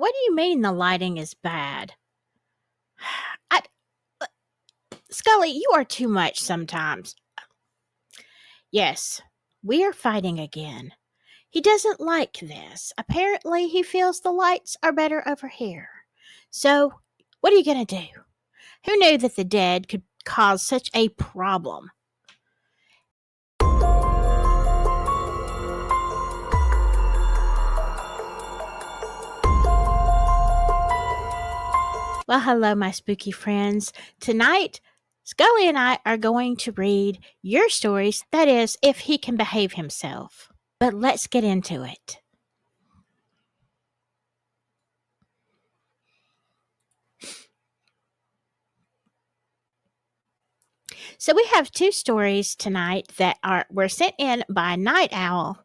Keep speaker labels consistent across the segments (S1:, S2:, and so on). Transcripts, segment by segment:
S1: What do you mean the lighting is bad? I, Scully, you are too much sometimes. Yes, we are fighting again. He doesn't like this. Apparently, he feels the lights are better over here. So, what are you going to do? Who knew that the dead could cause such a problem? Well, hello, my spooky friends. Tonight, Scully and I are going to read your stories, that is, if he can behave himself. But let's get into it. So we have two stories tonight that were sent in by Night Owl.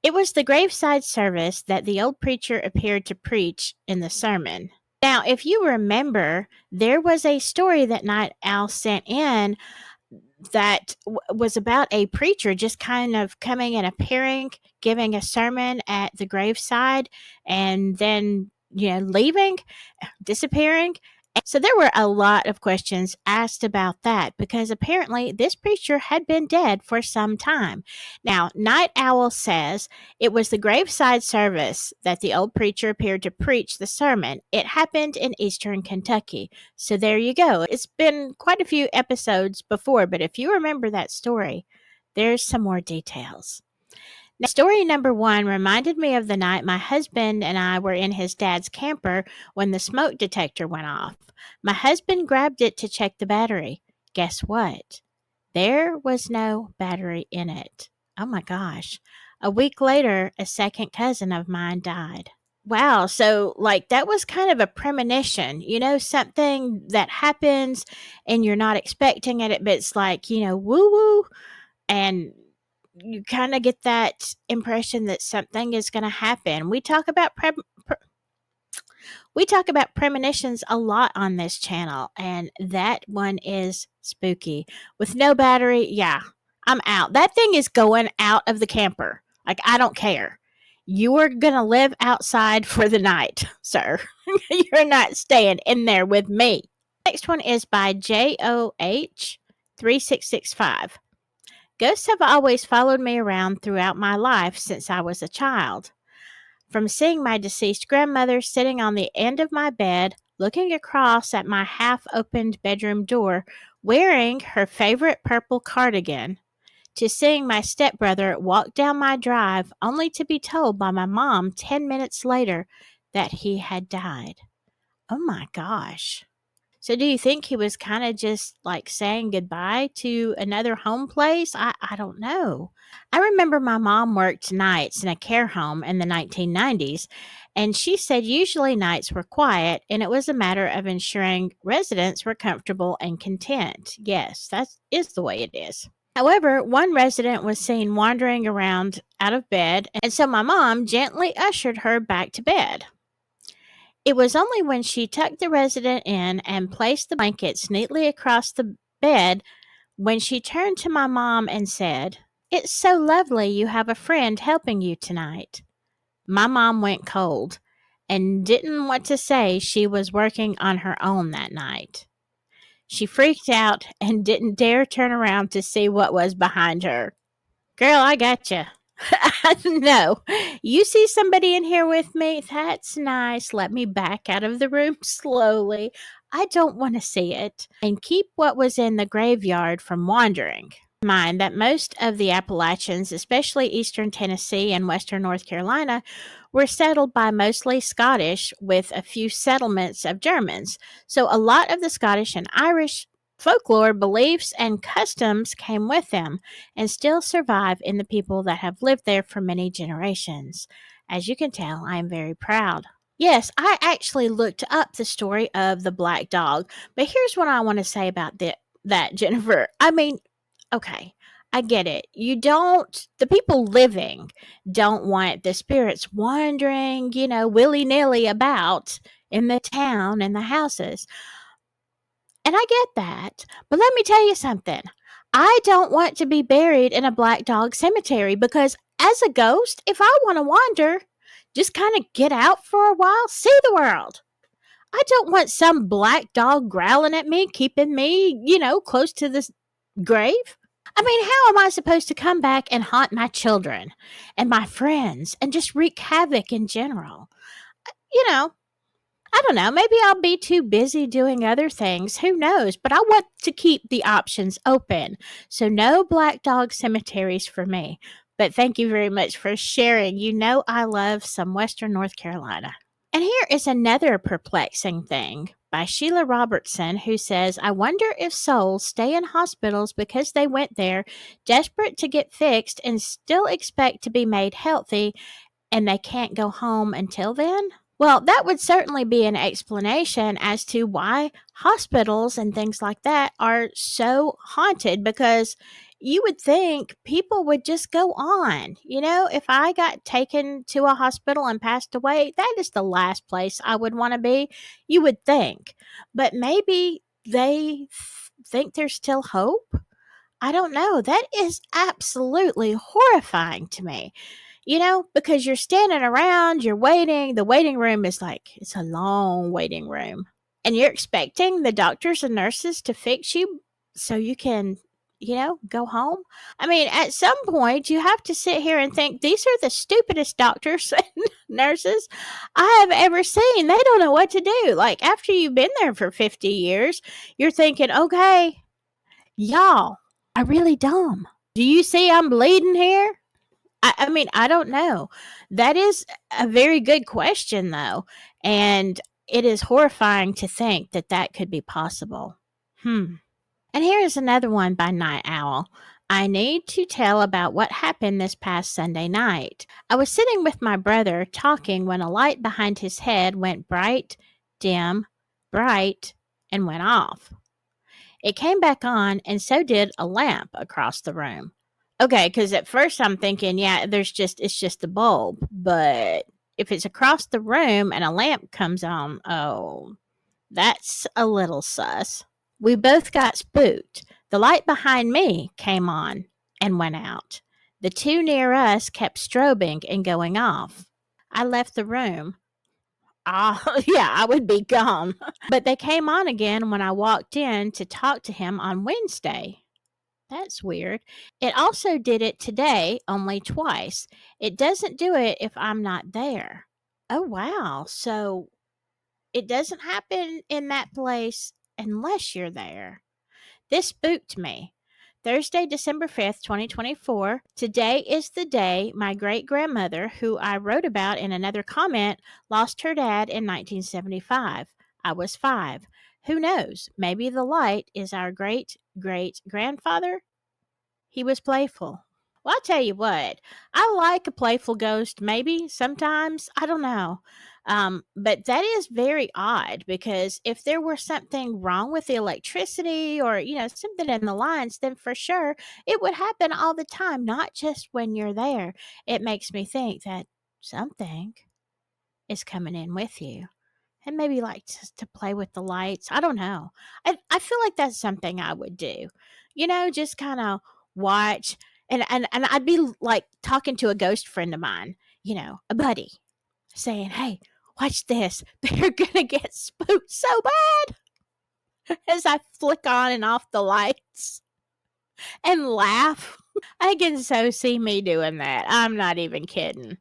S1: It was the Graveside service that the old preacher appeared to preach in the sermon. Now, if you remember, there was a story that Night Owl sent in that was about a preacher just kind of coming and appearing, giving a sermon at the graveside, and then, leaving, disappearing. So there were a lot of questions asked about that because apparently this preacher had been dead for some time. Now, Night Owl says it was the graveside service that the old preacher appeared to preach the sermon. It happened in eastern Kentucky. So there you go. It's been quite a few episodes before, but if you remember that story, there's some more details. Now, story number 1 reminded me of the night my husband and I were in his dad's camper when the smoke detector went off. My husband grabbed it to check the battery. Guess what? There was no battery in it. Oh my gosh. A week later, a second cousin of mine died. Wow. So, that was kind of a premonition, something that happens and you're not expecting it, but it's woo woo. And you kind of get that impression that something is going to happen. We talk about premonitions a lot on this channel, and that one is spooky. With no battery, yeah, I'm out. That thing is going out of the camper. I don't care. You are going to live outside for the night, sir. You're not staying in there with me. Next one is by JOH3665. Ghosts have always followed me around throughout my life since I was a child. From seeing my deceased grandmother sitting on the end of my bed, looking across at my half-opened bedroom door, wearing her favorite purple cardigan, to seeing my stepbrother walk down my drive only to be told by my mom 10 minutes later that he had died. Oh my gosh. So do you think he was kind of just saying goodbye to another home place? I don't know. I remember my mom worked nights in a care home in the 1990s, and she said usually nights were quiet and it was a matter of ensuring residents were comfortable and content. Yes, that is the way it is. However, one resident was seen wandering around out of bed, and so my mom gently ushered her back to bed. It was only when she tucked the resident in and placed the blankets neatly across the bed when she turned to my mom and said, "It's so lovely you have a friend helping you tonight." My mom went cold and didn't want to say she was working on her own that night. She freaked out and didn't dare turn around to see what was behind her. Girl, I gotcha. No, you see somebody in here with me? That's nice. Let me back out of the room slowly. I don't want to see it. And keep what was in the graveyard from wandering. Mind that most of the Appalachians, especially eastern Tennessee and western North Carolina, were settled by mostly Scottish with a few settlements of Germans. So a lot of the Scottish and Irish folklore, beliefs, and customs came with them and still survive in the people that have lived there for many generations. As you can tell, I am very proud. Yes, I actually looked up the story of the black dog, but here's what I want to say about that, Jennifer. I mean, okay, I get it. The people living don't want the spirits wandering, willy-nilly about in the town and the houses. And I get that. But let me tell you something. I don't want to be buried in a black dog cemetery because as a ghost, if I want to wander, just kind of get out for a while, see the world. I don't want some black dog growling at me, keeping me, close to this grave. I mean, how am I supposed to come back and haunt my children and my friends and just wreak havoc in general? You know, I don't know. Maybe I'll be too busy doing other things. Who knows? But I want to keep the options open. So, no black dog cemeteries for me. But thank you very much for sharing. I love some Western North Carolina. And here is another perplexing thing by Sheila Robertson, who says, I wonder if souls stay in hospitals because they went there desperate to get fixed and still expect to be made healthy and they can't go home until then? Well, that would certainly be an explanation as to why hospitals and things like that are so haunted, because you would think people would just go on. If I got taken to a hospital and passed away, that is the last place I would want to be, you would think. But maybe they think there's still hope. I don't know. That is absolutely horrifying to me. Because you're standing around, you're waiting. The waiting room is it's a long waiting room. And you're expecting the doctors and nurses to fix you so you can, go home. I mean, at some point, you have to sit here and think these are the stupidest doctors and nurses I have ever seen. They don't know what to do. After you've been there for 50 years, you're thinking, okay, y'all are really dumb. Do you see I'm bleeding here? I mean, I don't know. That is a very good question, though. And it is horrifying to think that that could be possible. And here is another one by Night Owl. I need to tell about what happened this past Sunday night. I was sitting with my brother talking when a light behind his head went bright, dim, bright, and went off. It came back on, and so did a lamp across the room. Okay, because at first I'm thinking, yeah, it's just a bulb. But if it's across the room and a lamp comes on, oh, that's a little sus. We both got spooked. The light behind me came on and went out. The two near us kept strobing and going off. I left the room. Yeah, I would be gone. But they came on again when I walked in to talk to him on Wednesday. That's weird. It also did it today, only twice. It doesn't do it if I'm not there. Oh, wow. So it doesn't happen in that place unless you're there. This spooked me. Thursday, December 5th, 2024. Today is the day my great grandmother, who I wrote about in another comment, lost her dad in 1975. I was 5. Who knows? Maybe the light is our great great grandfather? He was playful. Well, I'll tell you what, I like a playful ghost, maybe sometimes. I don't know. But that is very odd, because if there were something wrong with the electricity or, something in the lines, then for sure it would happen all the time, not just when you're there. It makes me think that something is coming in with you and maybe to play with the lights. I don't know. I feel like that's something I would do. Just kind of watch, and I'd be talking to a ghost friend of mine, a buddy, saying, "Hey, watch this. They're gonna get spooked so bad," as I flick on and off the lights and laugh. I can so see me doing that. I'm not even kidding.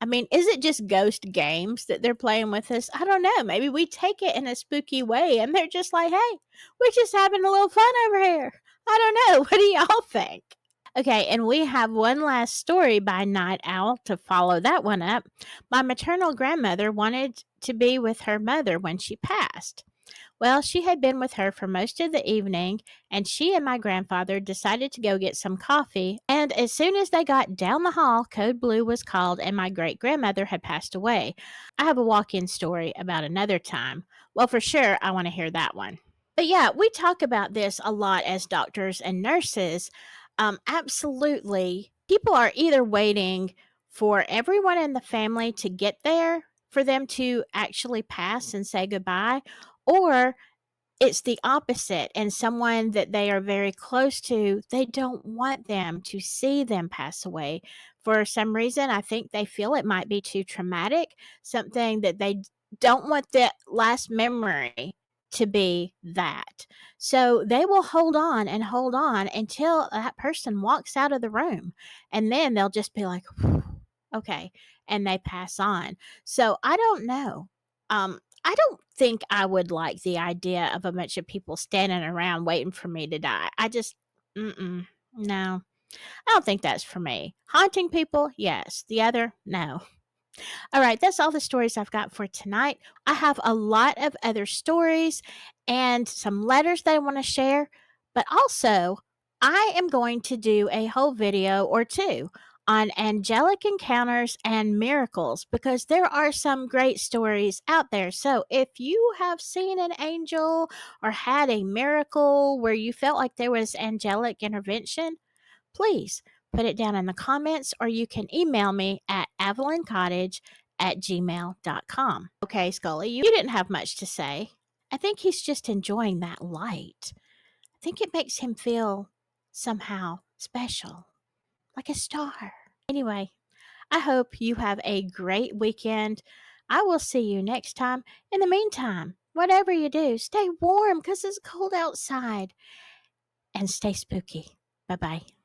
S1: I mean, is it just ghost games that they're playing with us? I don't know. Maybe we take it in a spooky way and they're just like, hey, we're just having a little fun over here. I don't know. What do y'all think? Okay, and we have one last story by Night Owl to follow that one up. My maternal grandmother wanted to be with her mother when she passed. Well, she had been with her for most of the evening, and she and my grandfather decided to go get some coffee. And as soon as they got down the hall, Code Blue was called, and my great grandmother had passed away. I have a walk in story about another time. Well, for sure, I want to hear that one. But yeah, we talk about this a lot as doctors and nurses. Absolutely. People are either waiting for everyone in the family to get there for them to actually pass and say goodbye, or it's the opposite, and someone that they are very close to, they don't want them to see them pass away. For some reason, I think they feel it might be too traumatic, something that they don't want that last memory to be that. So they will hold on until that person walks out of the room, and then they'll just be like, "Whew, okay," and they pass on. So I don't know. I don't think I would like the idea of a bunch of people standing around waiting for me to die. I just, no, I don't think that's for me. Haunting people, yes. The other, no. All right, that's all the stories I've got for tonight. I have a lot of other stories and some letters that I want to share, but also I am going to do a whole video or two on angelic encounters and miracles because there are some great stories out there. So if you have seen an angel or had a miracle where you felt like there was angelic intervention, please put it down in the comments or you can email me at avelincottage@gmail.com. Okay, Scully, you didn't have much to say. I think he's just enjoying that light. I think it makes him feel somehow special, like a star. Anyway, I hope you have a great weekend. I will see you next time. In the meantime, whatever you do, stay warm because it's cold outside and stay spooky. Bye bye.